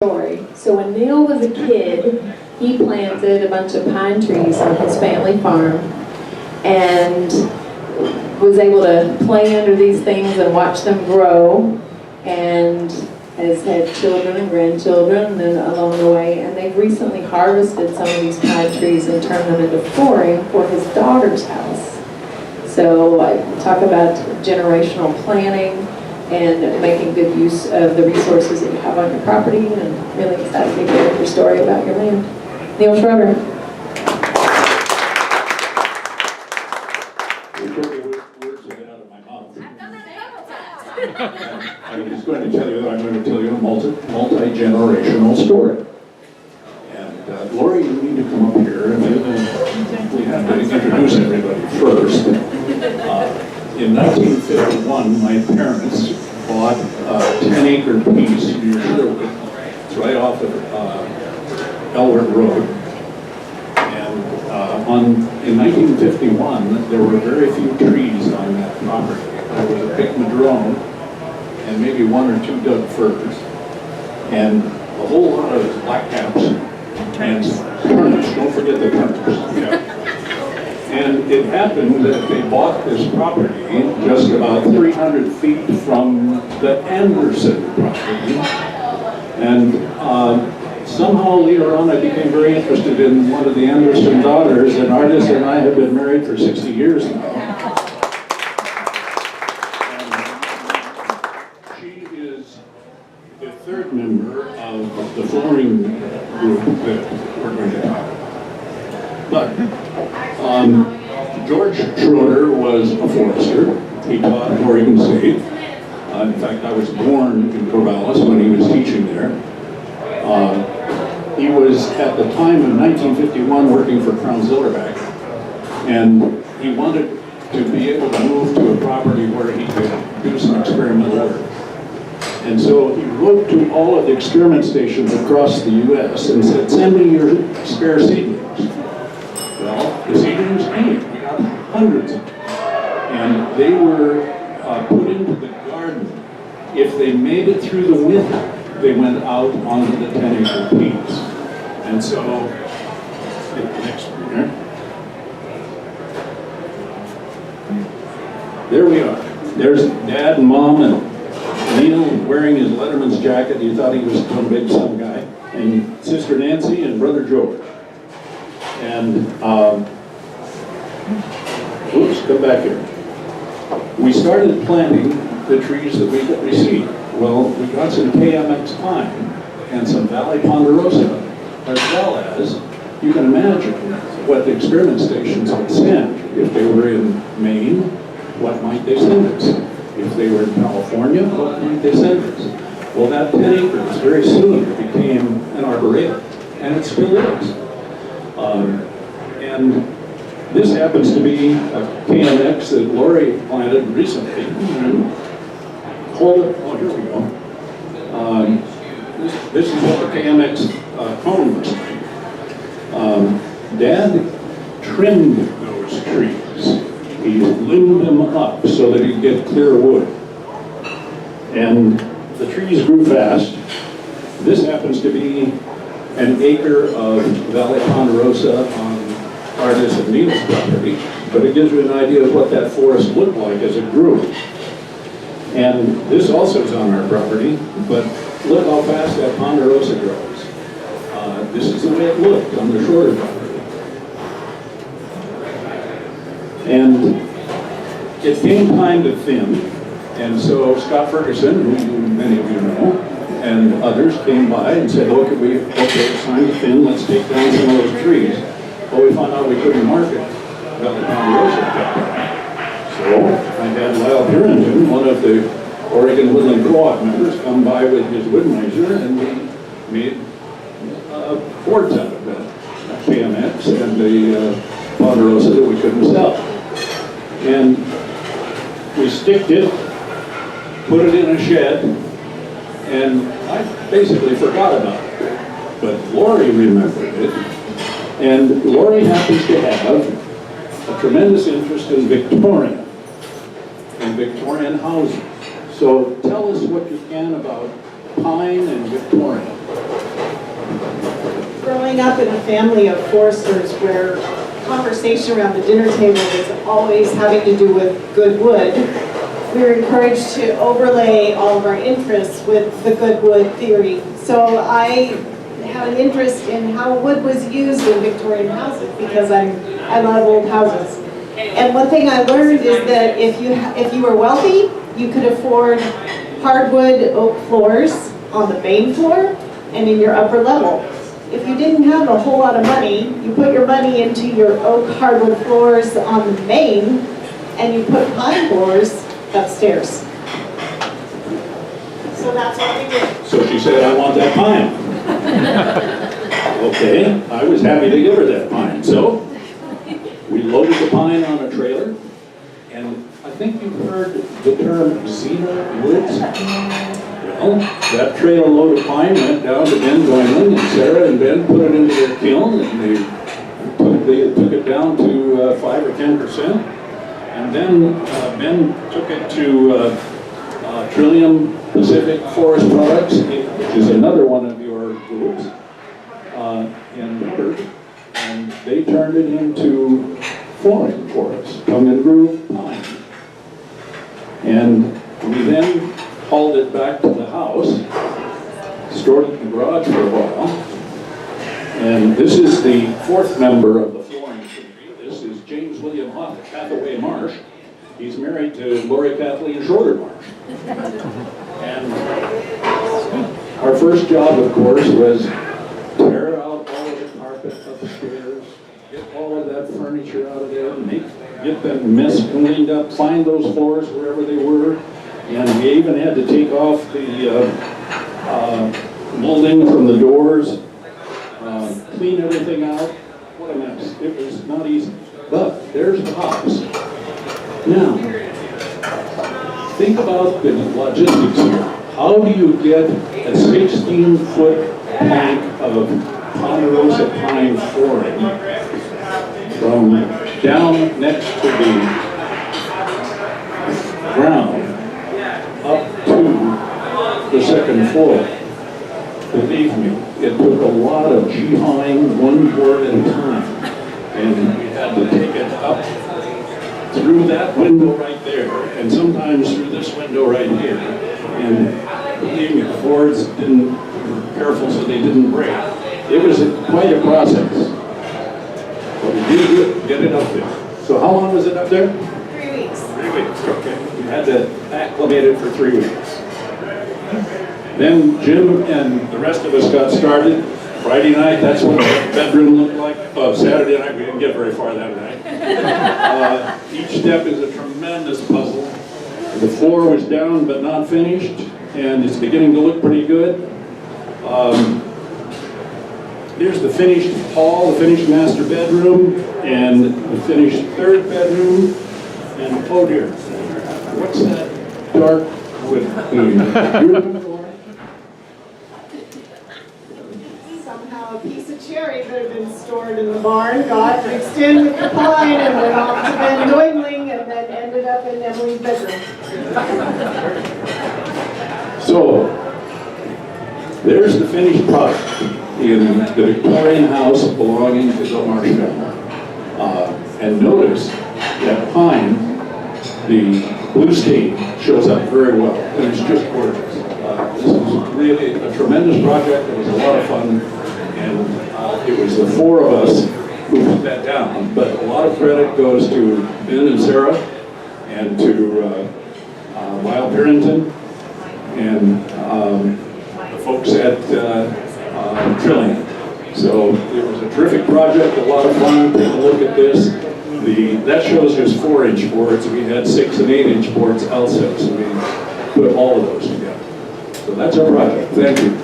story. So when Neil was a kid, he planted a bunch of pine trees on his family farm and was able to play under these things and watch them grow, and has had children and grandchildren and along the way, and they've recently harvested some of these pine trees and turned them into flooring for his daughter's house. So I talk about generational planning and making good use of the resources that you have on your property, and really excited to hear your story about your land. Neil Schroeder. Words will get out of my mouth. I'm just going to tell you that I'm going to tell you a multi-generational story. And Lori, you need to come up here, and we have to introduce everybody first. In 1951, my parents bought a 10-acre piece near Sherwood. It's right off of Elwood Road. And in 1951, there were very few trees on that property. There was a big madrone and maybe one or two Doug firs, and a whole lot of blackcaps and turnips. Don't forget the turnips. Yeah. And it happened that they bought this property just about 300 feet from the Anderson property. And somehow later on I became very interested in one of the Anderson daughters, an artist, and I have been married for 60 years now. And she is the third member of the flooring group that we're going to talk about. But George Schroeder was a forester. He taught at Oregon State. In fact, I was born in Corvallis when he was teaching there. He was, at the time in 1951, working for Crown Zillerback, and he wanted to be able to move to a property where he could do some experimental work. And so he wrote to all of the experiment stations across the U.S. and said, "Send me your spare seedlings." Well, the seedlings came. We got hundreds of them. And they were put into the garden. If they made it through the winter, they went out onto the 10-acre piece. And so, next one here. There we are. There's Dad and Mom and Neil wearing his Letterman's jacket. He thought he was some big some guy. And Sister Nancy and Brother George. And, oops, come back here. We started planting the trees that we could receive. Well, we got some KMX pine and some Valley Ponderosa, as well as, you can imagine what the experiment stations would send. If they were in Maine, what might they send us? If they were in California, what might they send us? Well, that 10 acres very soon became an arboretum, and it still is. And this happens to be a KMX that Lori planted recently. Hold it. Oh, here we go. This is what the KMX cone looks like. Dad trimmed those trees. He limbed them up so that he'd get clear wood. And the trees grew fast. This happens to be an acre of Valley Ponderosa on Artis and Neil's property, but it gives you an idea of what that forest looked like as it grew. And this also is on our property, but look how fast that Ponderosa grows. This is the way it looked on the Schroeder property. And it came time to thin, and so Scott Ferguson, who many of you know, and others came by and said, okay, it's time to thin, let's take down some of those trees. Well, we found out we couldn't market Valley Ponderosa at that point. So I had Lyle Harrington, one of the Oregon Woodland Co-op members, come by with his Wood-Mizer, and we made boards out of that KMX and the Ponderosa that we couldn't sell. And we sticked it, put it in a shed, and I basically forgot about it. But Lori remembered it, and Lori happens to have a tremendous interest in Victorian and Victorian housing. So tell us what you can about pine and Victorian. growing up in a family of foresters where conversation around the dinner table was always having to do with good wood, we were encouraged to overlay all of our interests with the good wood theory. So I had an interest in how wood was used in Victorian houses because I love old houses. And one thing I learned is that if you were wealthy, you could afford hardwood oak floors on the main floor and in your upper level. If you didn't have a whole lot of money, you put your money into your oak hardwood floors on the main, and you put pine floors upstairs. So that's what we did. So she said, I want that pine. Okay, I was happy to give her that pine. So we loaded the pine on a trailer, and I think you've heard the term Xena Woods. Well, that trailer load of pine went down to Ben Doylan, and Sarah and Ben put it into their kiln, and they took it down to 5 or 10%. And then Ben took it to Trillium Pacific Forest Products, which is another one of your groups, in Woodard, and they turned it into flooring for us, tongue and groove pine. And we then hauled it back to the house, stored it in the garage for a while, and this is the fourth member of the flooring committee. This is James William Hathaway Marsh. He's married to Lori Kathleen Schroeder Marsh. And our first job, of course, was tear out all of the carpet upstairs, get all of that furniture out of there, get that mess cleaned up, find those floors wherever they were. And we even had to take off the molding from the doors, clean everything out. What a mess. It was not easy. But there's the house. Now, think about the logistics here. How do you get a 16-foot plank of Ponderosa pine flooring from down next to the ground up to the second floor? Believe me, it took a lot of jihawing one board at a time. And we had to take it up through that window right there, and sometimes through this window right here. And believe me, the boards didn't were careful so they didn't break. It was quite a process. But we did get it up there. So how long was it up there? 3 weeks. 3 weeks, okay. We had to acclimate it for 3 weeks. Then Jim and the rest of us got started. Friday night, that's what the bedroom looked like. Saturday night, we didn't get very far that night. Each step is a tremendous puzzle. The floor was down but not finished, and it's beginning to look pretty good. Here's the finished hall, the finished master bedroom, and the finished third bedroom. And oh dear, what's that dark wood? You remember the one? Somehow a piece of cherry that had been stored in the barn got mixed in with the pine and went off to Ben Doyling and then ended up in Emily's bedroom. So, there's the finished product in the Victorian house belonging to the Marsh family. And notice that pine, the blue stain, shows up very well, and it's just gorgeous. This is really a tremendous project. It was a lot of fun, and it was the four of us who put that down. But a lot of credit goes to Ben and Sarah, and to Lyle Parrington, and the folks at Trillium. So it was a terrific project, a lot of fun. Take a look at this. That shows us 4-inch boards. We had 6 and 8-inch boards also. So we put all of those together. So that's our project. Thank you.